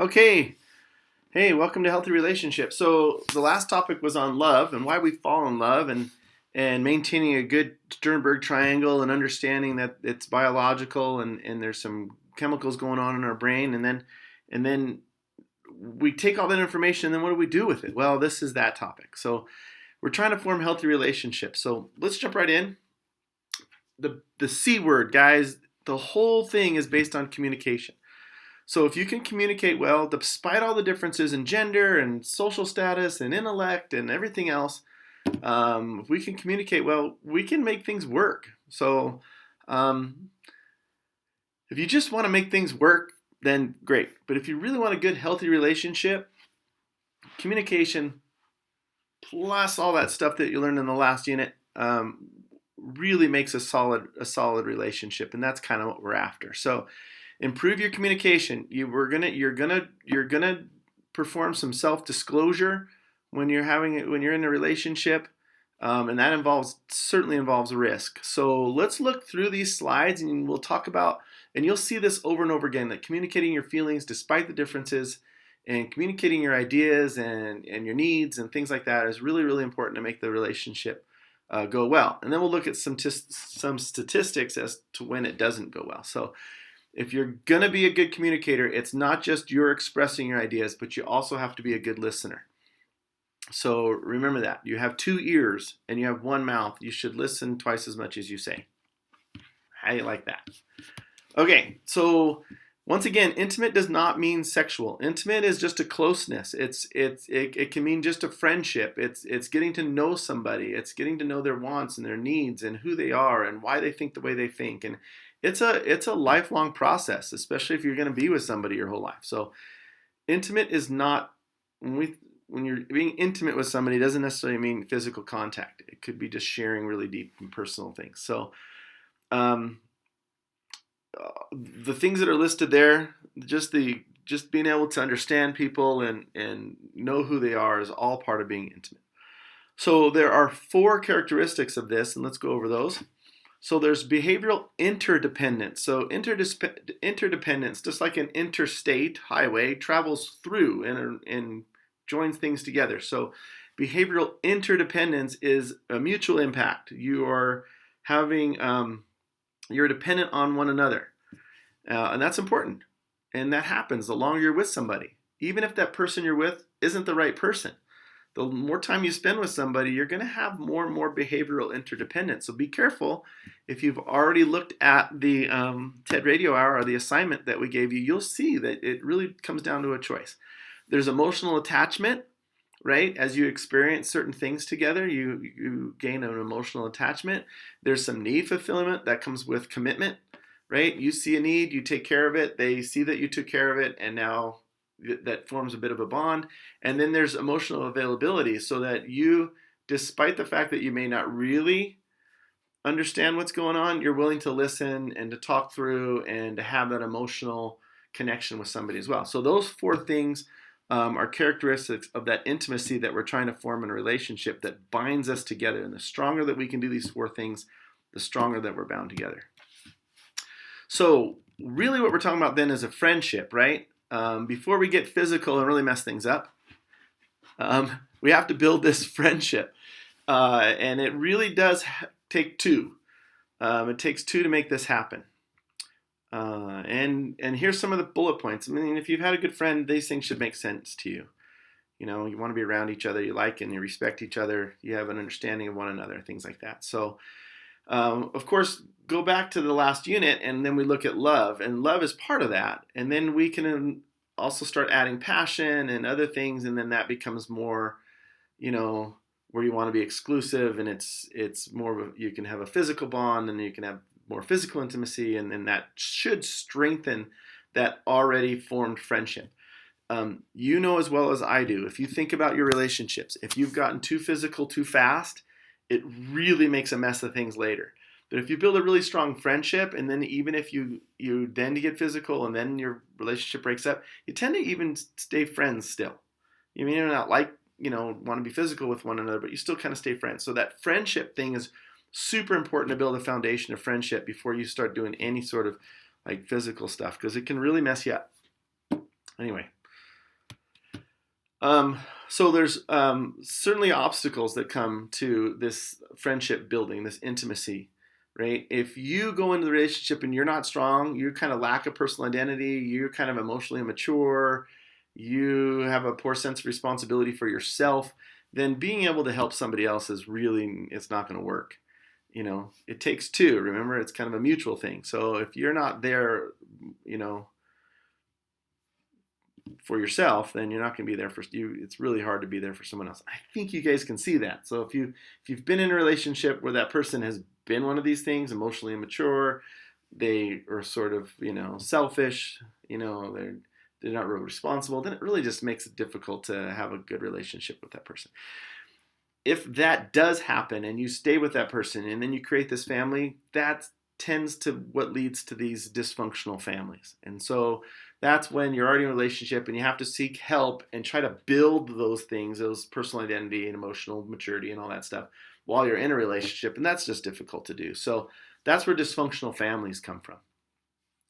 Okay. Hey, welcome to Healthy Relationships. So the last topic was on love and why we fall in love and maintaining a good Sternberg triangle and understanding that it's biological and there's some chemicals going on in our brain and then we take all that information and then what do we do with it? Well, this is that topic. So we're trying to form healthy relationships. So let's jump right in. The C word, guys, the whole thing is based on communication. So if you can communicate well, despite all the differences in gender and social status and intellect and everything else, if we can communicate well, we can make things work. So um, if you just want to make things work, then great. But if you really want a good, healthy relationship, communication plus all that stuff that you learned in the last unit really makes a solid relationship, and that's kind of what we're after. So improve your communication. You're gonna perform some self-disclosure when you're in a relationship, and that certainly involves risk. So let's look through these slides, and we'll talk about, and you'll see this over and over again, that communicating your feelings despite the differences, and communicating your ideas and your needs and things like that is really, really important to make the relationship go well. And then we'll look at some statistics as to when it doesn't go well. So if you're going to be a good communicator, it's not just you're expressing your ideas, but you also have to be a good listener. So remember that. You have 2 ears and you have 1 mouth. You should listen twice as much as you say. How do you like that? Okay, so once again, intimate does not mean sexual. Intimate is just a closeness. It can mean just a friendship. It's getting to know somebody. It's getting to know their wants and their needs and who they are and why they think the way they think. And it's a lifelong process, especially if you're going to be with somebody your whole life. So intimate is not, when you're being intimate with somebody, doesn't necessarily mean physical contact. It could be just sharing really deep and personal things. So the things that are listed there, just being able to understand people and know who they are is all part of being intimate. So there are 4 characteristics of this, and let's go over those. So there's behavioral interdependence. So interdependence, just like an interstate highway, travels through and joins things together. So behavioral interdependence is a mutual impact. You're dependent on one another. And that's important. And that happens the longer you're with somebody. Even if that person you're with isn't the right person. The more time you spend with somebody, you're going to have more and more behavioral interdependence. So be careful. If you've already looked at the TED Radio Hour or the assignment that we gave you, you'll see that it really comes down to a choice. There's emotional attachment, right? As you experience certain things together, you gain an emotional attachment. There's some need fulfillment that comes with commitment, right? You see a need, you take care of it. They see that you took care of it, and now that forms a bit of a bond. And then there's emotional availability, so that you, despite the fact that you may not really understand what's going on, you're willing to listen and to talk through and to have that emotional connection with somebody as well. So those 4 things are characteristics of that intimacy that we're trying to form in a relationship that binds us together. And the stronger that we can do these 4 things, the stronger that we're bound together. So really what we're talking about then is a friendship, right? Before we get physical and really mess things up, we have to build this friendship. And it really does take 2. It takes 2 to make this happen. And here's some of the bullet points. I mean, if you've had a good friend, these things should make sense to you. You know, you want to be around each other, you like and you respect each other, you have an understanding of one another, things like that. So, of course, go back to the last unit, and then we look at love, and love is part of that. And then we can also start adding passion and other things, and then that becomes more, where you want to be exclusive, and it's more of you can have a physical bond, and you can have more physical intimacy, and then that should strengthen that already formed friendship. You know as well as I do, if you think about your relationships, if you've gotten too physical too fast, it really makes a mess of things later. But if you build a really strong friendship, and then even if you then get physical and then your relationship breaks up, you tend to even stay friends still. You may not want to be physical with one another, but you still kind of stay friends. So that friendship thing is super important to build a foundation of friendship before you start doing any sort of like physical stuff, because it can really mess you up. Anyway, Um, so there's certainly obstacles that come to this friendship building, this intimacy, right? If you go into the relationship and you're not strong, you kind of lack a personal identity, you're kind of emotionally immature, you have a poor sense of responsibility for yourself, then being able to help somebody else is really, it's not going to work. It takes two. Remember, it's kind of a mutual thing. So if you're not there, you know, for yourself, then you're not going to be there for you. It's really hard to be there for someone else. I think you guys can see that. So if you've been in a relationship where that person has been one of these things, emotionally immature, they are sort of selfish, they're not really responsible, then it really just makes it difficult to have a good relationship with that person. If that does happen and you stay with that person and then you create this family, that tends to what leads to these dysfunctional families. And so that's when you're already in a relationship and you have to seek help and try to build those things, those personal identity and emotional maturity and all that stuff while you're in a relationship. And that's just difficult to do. So that's where dysfunctional families come from.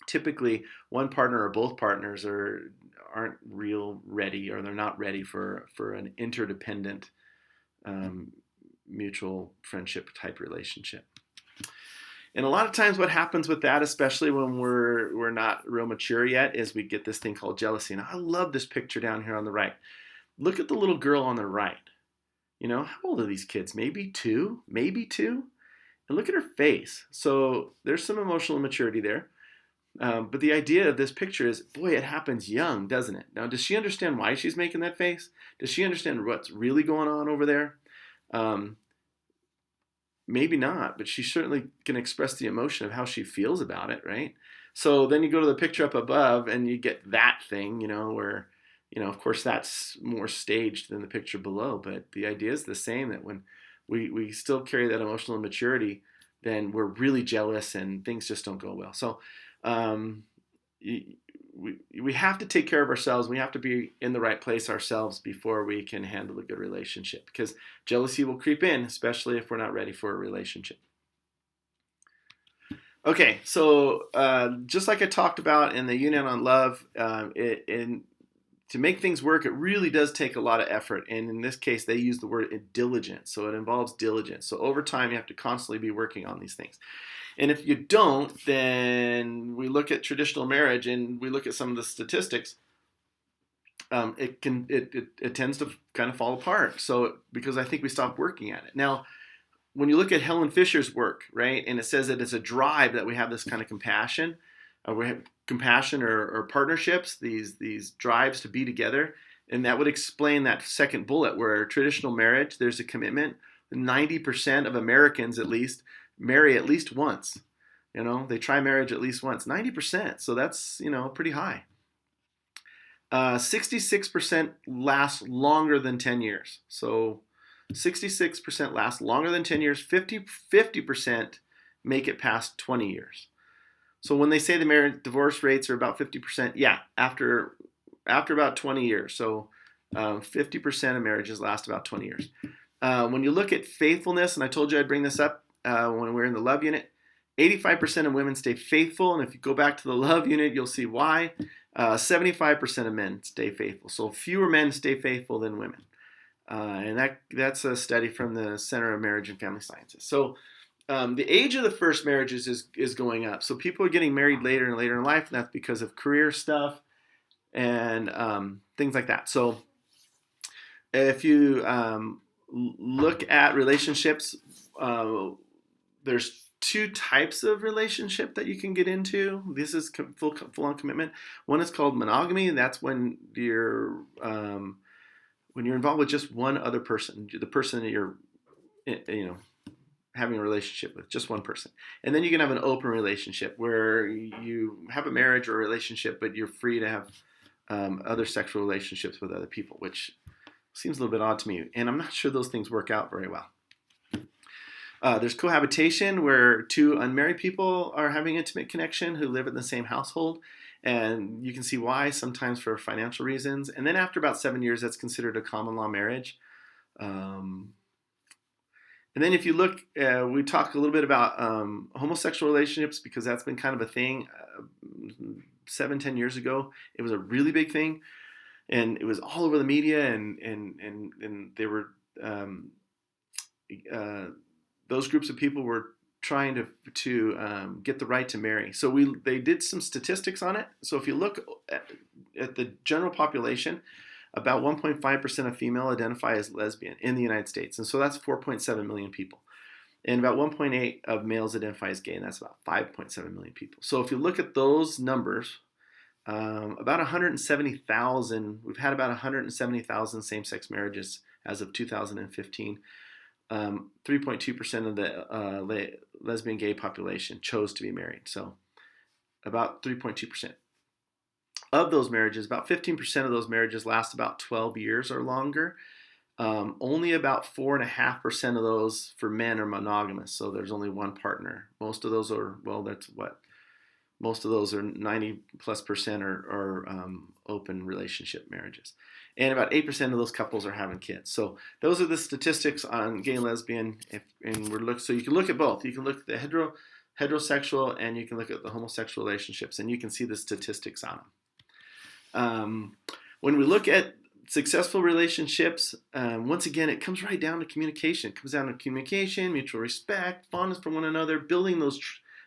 Typically, one partner or both partners aren't real ready, or they're not ready for an interdependent mutual friendship type relationship. And a lot of times what happens with that, especially when we're not real mature yet, is we get this thing called jealousy. And I love this picture down here on the right. Look at the little girl on the right. How old are these kids? Maybe two? And look at her face. So there's some emotional immaturity there. But the idea of this picture is, boy, it happens young, doesn't it? Now, does she understand why she's making that face? Does she understand what's really going on over there? Maybe not, but she certainly can express the emotion of how she feels about it, right? So then you go to the picture up above and you get that thing, where, of course that's more staged than the picture below, but the idea is the same, that when we still carry that emotional immaturity, then we're really jealous and things just don't go well. So we have to take care of ourselves. We have to be in the right place ourselves before we can handle a good relationship, because jealousy will creep in, especially if we're not ready for a relationship. Okay, so just like I talked about in the unit on love, to make things work, it really does take a lot of effort. And in this case, they use the word diligence. So it involves diligence. So over time, you have to constantly be working on these things. And if you don't, then we look at traditional marriage and we look at some of the statistics. It tends to kind of fall apart. So because I think we stopped working at it. Now, when you look at Helen Fisher's work, right, and it says that it's a drive that we have this kind of compassion, we have compassion or partnerships, these drives to be together, and that would explain that second bullet where traditional marriage, there's a commitment. 90% of Americans, at least, marry at least once. They try marriage at least once. 90%. So that's pretty high. 66% last longer than 10 years. So 66% last longer than 10 years. 50% make it past 20 years. So when they say the marriage divorce rates are about 50%, yeah, after about 20 years. So 50% of marriages last about 20 years. When you look at faithfulness, and I told you I'd bring this up when we're in the love unit, 85% of women stay faithful. And if you go back to the love unit, you'll see why. 75% of men stay faithful. So fewer men stay faithful than women. And that's a study from the Center of Marriage and Family Sciences. So the age of the first marriages is going up. So people are getting married later and later in life, and that's because of career stuff and things like that. So if you look at relationships, there's two types of relationship that you can get into. This is full-on commitment. One is called monogamy. That's when you're involved with just one other person, the person that you're having a relationship with, just one person. And then you can have an open relationship where you have a marriage or a relationship, but you're free to have other sexual relationships with other people, which seems a little bit odd to me. And I'm not sure those things work out very well. There's cohabitation, where two unmarried people are having intimate connection who live in the same household. And you can see why, sometimes for financial reasons. And then after about 7 years, that's considered a common law marriage. And then if you look, we talked a little bit about homosexual relationships, because that's been kind of a thing. 7-10 years ago, it was a really big thing. and it was all over the media, and they were um, uh, those groups of people were trying to get the right to marry. So they did some statistics on it. So if you look at the general population, about 1.5% of female identify as lesbian in the United States, and so that's 4.7 million people. And about 1.8 of males identify as gay, and that's about 5.7 million people. So if you look at those numbers, about 170,000, we've had about 170,000 same-sex marriages as of 2015. 3.2% of the lesbian gay population chose to be married. So about 3.2%. Of those marriages, about 15% of those marriages last about 12 years or longer. Only about 4.5% of those for men are monogamous, so there's only one partner. Most of those are, well, that's what, most of those are 90+% are open relationship marriages. And about 8% of those couples are having kids. So those are the statistics on gay and lesbian. So you can look at both. You can look at the heterosexual and you can look at the homosexual relationships, and you can see the statistics on them. When we look at successful relationships, once again, it comes right down to communication. It comes down to communication, mutual respect, fondness for one another, building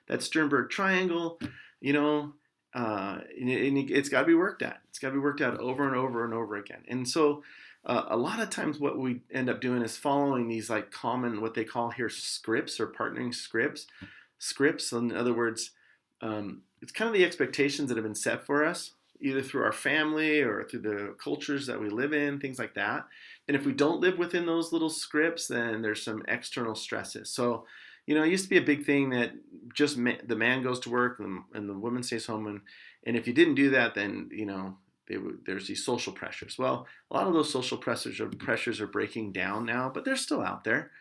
that Sternberg triangle. And it's got to be worked at. It's got to be worked out over and over and over again. And so a lot of times what we end up doing is following these like common, what they call here scripts or partnering scripts. Scripts, in other words, it's kind of the expectations that have been set for us, either through our family or through the cultures that we live in, things like that. And if we don't live within those little scripts, then there's some external stresses. So, it used to be a big thing that just the man goes to work and the woman stays home. And if you didn't do that, then, there's these social pressures. Well, a lot of those social pressures are breaking down now, but they're still out there.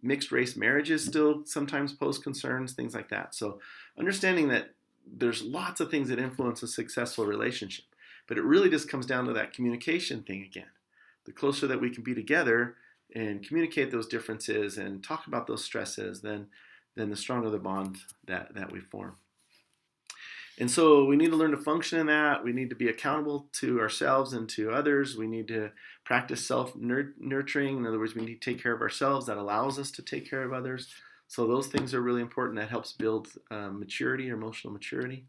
Mixed race marriages still sometimes pose concerns, things like that. So understanding that there's lots of things that influence a successful relationship, but it really just comes down to that communication thing again. The closer that we can be together and communicate those differences and talk about those stresses, then the stronger the bond that we form. And so we need to learn to function in that. We need to be accountable to ourselves and to others. We need to practice self-nurturing. In other words, we need to take care of ourselves. That allows us to take care of others. So those things are really important. That helps build maturity or emotional maturity.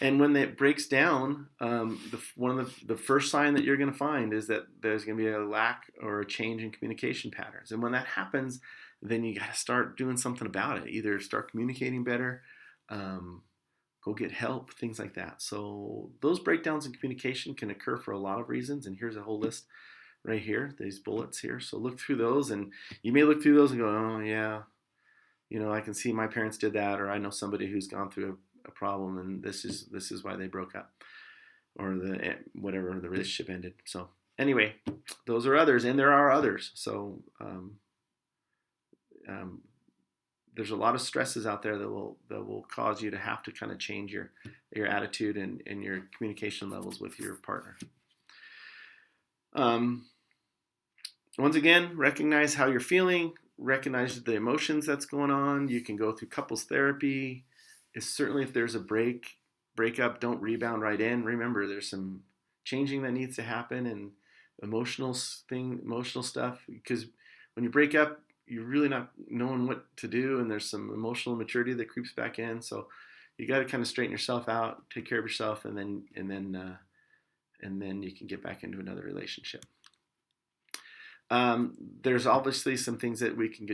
And when that breaks down, one of the first sign that you're going to find is that there's going to be a lack or a change in communication patterns. And when that happens, then you got to start doing something about it. Either start communicating better, go get help, things like that. So those breakdowns in communication can occur for a lot of reasons. And here's a whole list right here, these bullets here. So look through those, and you may look through those and go, oh yeah, I can see my parents did that, or I know somebody who's gone through a problem, and this is why they broke up, or the relationship ended. So anyway, those are others, and there are others. So there's a lot of stresses out there that will cause you to have to kind of change your attitude and your communication levels with your partner. Once again, recognize how you're feeling. Recognize the emotions that's going on. You can go through couples therapy. Certainly if there's a breakup, don't rebound right in. Remember, there's some changing that needs to happen and emotional stuff, because when you break up, you're really not knowing what to do, and there's some emotional maturity that creeps back in. So you got to kind of straighten yourself out, take care of yourself, and then you can get back into another relationship. There's obviously some things that we can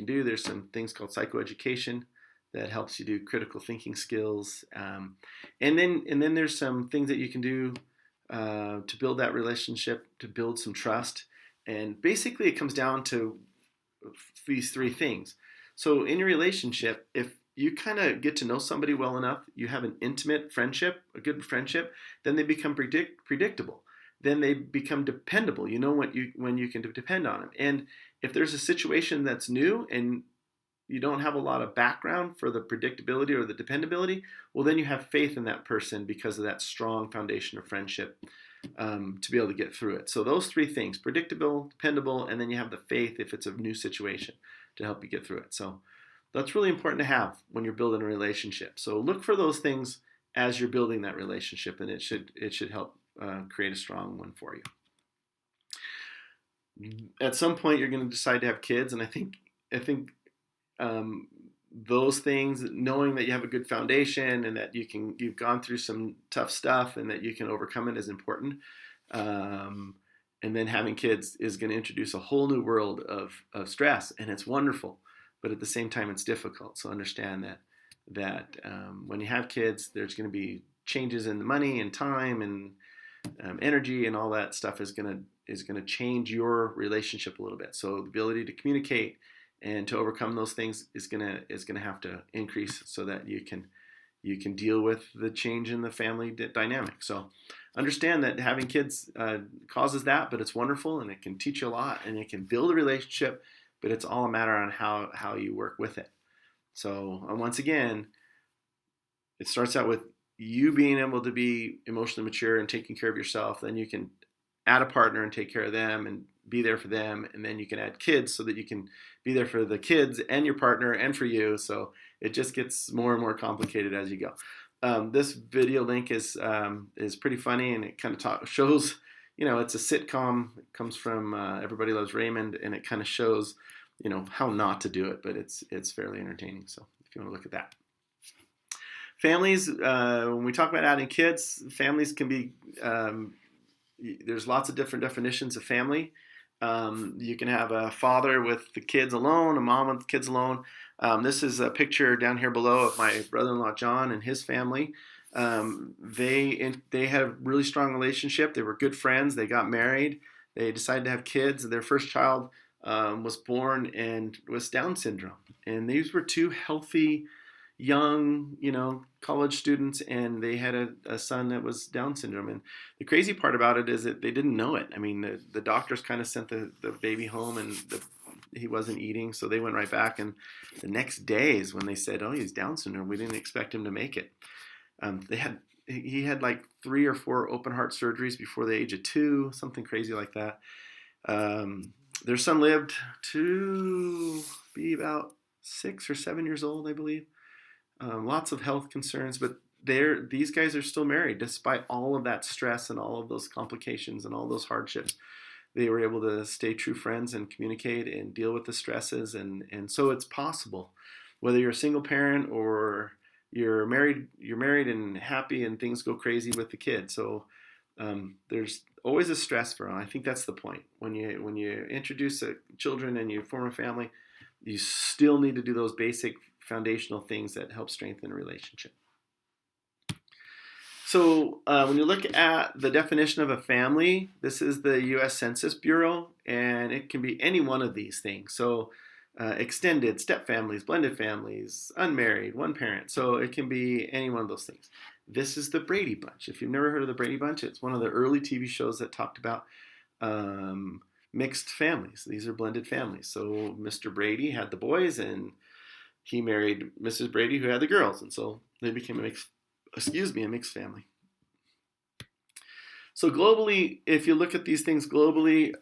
do. There's some things called psychoeducation that helps you do critical thinking skills, and then there's some things that you can do to build that relationship, to build some trust. And basically, it comes down to these three things. So in your relationship, if you kind of get to know somebody well enough, you have an intimate friendship, a good friendship, then they become predictable. Then they become dependable. You know when you can depend on them. And if there's a situation that's new and you don't have a lot of background for the predictability or the dependability, well, then you have faith in that person because of that strong foundation of friendship to be able to get through it. So those three things: predictable, dependable, and then you have the faith if it's a new situation to help you get through it. So that's really important to have when you're building a relationship. So look for those things as you're building that relationship, and it should help create a strong one for you. At some point, you're going to decide to have kids, and I think um, those things, knowing that you have a good foundation and that you've gone through some tough stuff and that you can overcome it, is important. Um, and then having kids is going to introduce a whole new world of stress, and it's wonderful, but at the same time, it's difficult. So understand that when you have kids, there's going to be changes in the money and time and energy, and all that stuff is gonna change your relationship a little bit. So the ability to communicate and to overcome those things is gonna have to increase so that you can deal with the change in the family dynamic. So understand that having kids causes that, but it's wonderful and it can teach you a lot and it can build a relationship. But it's all a matter on how you work with it. So once again, it starts out with you being able to be emotionally mature and taking care of yourself. Then you can add a partner and take care of them and be there for them. And then you can add kids so that you can be there for the kids and your partner and for you. So it just gets more and more complicated as you go. This video link is pretty funny, and it kind of shows, it's a sitcom. It comes from Everybody Loves Raymond, and it kind of shows, how not to do it, but it's fairly entertaining. So if you want to look at that. Families, when we talk about adding kids, families can be, there's lots of different definitions of family. You can have a father with the kids alone, a mom with the kids alone. This is a picture down here below of my brother-in-law John and his family. They had a really strong relationship. They were good friends. They got married. They decided to have kids. Their first child was born and was Down syndrome. And these were two healthy, young, college students, and they had a son that was Down syndrome. And the crazy part about it is that they didn't know it. I mean, the doctors kind of sent the baby home, and he wasn't eating, so they went right back. And the next day is when they said, "Oh, he's Down syndrome. We didn't expect him to make it." He had like 3 or 4 open heart surgeries before the age of 2, something crazy like that. Their son lived to be about 6 or 7 years old, I believe. Lots of health concerns, but these guys are still married despite all of that stress and all of those complications and all those hardships. They were able to stay true friends and communicate and deal with the stresses, and so it's possible, whether you're a single parent or you're married and happy and things go crazy with the kid. So there's always a stress for them. I think that's the point. When you introduce children and you form a family, you still need to do those basic foundational things that help strengthen a relationship. So when you look at the definition of a family, this is the U.S. Census Bureau, and it can be any one of these things. So extended, step families, blended families, unmarried, one parent. So it can be any one of those things. This is the Brady Bunch. If you've never heard of the Brady Bunch, it's one of the early TV shows that talked about mixed families. These are blended families. So Mr. Brady had the boys, and he married Mrs. Brady, who had the girls, and so they became a mixed family. So globally, if you look at these things globally,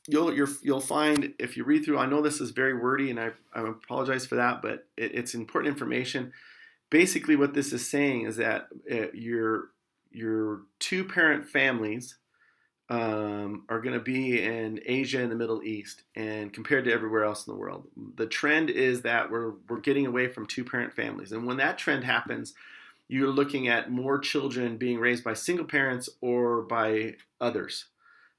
you'll find, if you read through, I know this is very wordy, and I apologize for that, but it's important information. Basically, what this is saying is that your 2-parent families are going to be in Asia and the Middle East, and compared to everywhere else in the world. The trend is that we're getting away from 2-parent families. And when that trend happens, you're looking at more children being raised by single parents or by others,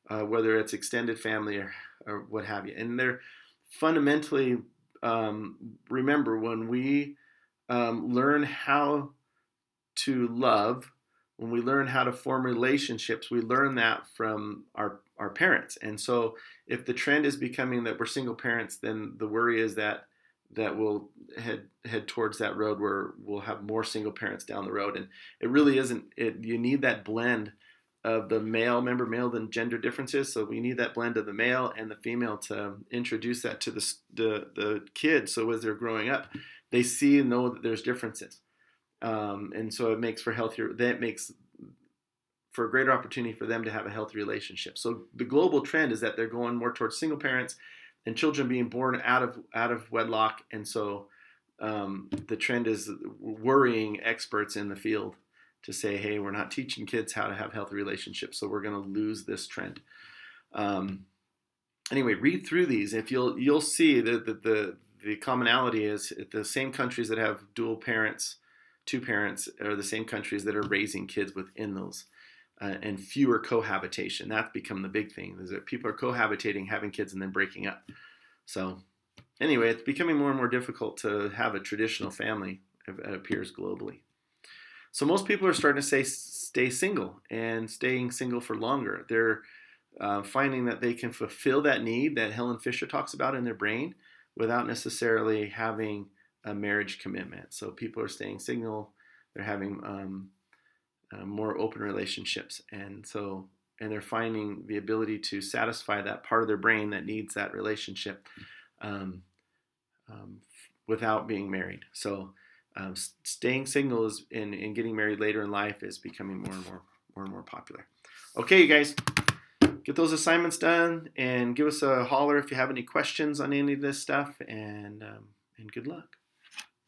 whether it's extended family or what have you. And they're fundamentally, remember, when we learn how to love, when we learn how to form relationships, we learn that from our parents. And so if the trend is becoming that we're single parents, then the worry is that we'll head towards that road where we'll have more single parents down the road. And it really isn't. You need that blend of the male and gender differences. So we need that blend of the male and the female to introduce that to the kids. So as they're growing up, they see and know that there's differences. And so it makes for a greater opportunity for them to have a healthy relationship. So the global trend is that they're going more towards single parents and children being born out of wedlock. And so the trend is worrying experts in the field to say, hey, we're not teaching kids how to have healthy relationships, so we're going to lose this trend. Anyway, read through these. If you'll see that the commonality is the same countries that have dual parents, two parents, are the same countries that are raising kids within those, and fewer cohabitation. That's become the big thing, is that people are cohabitating, having kids, and then breaking up. So anyway, it's becoming more and more difficult to have a traditional family, it appears globally. So most people are starting to say stay single and staying single for longer. They're finding that they can fulfill that need that Helen Fisher talks about in their brain without necessarily having a marriage commitment. So people are staying single. They're having more open relationships, and they're finding the ability to satisfy that part of their brain that needs that relationship without being married. So staying single is and getting married later in life is becoming more and more popular. Okay, you guys, get those assignments done and give us a holler if you have any questions on any of this stuff, and good luck.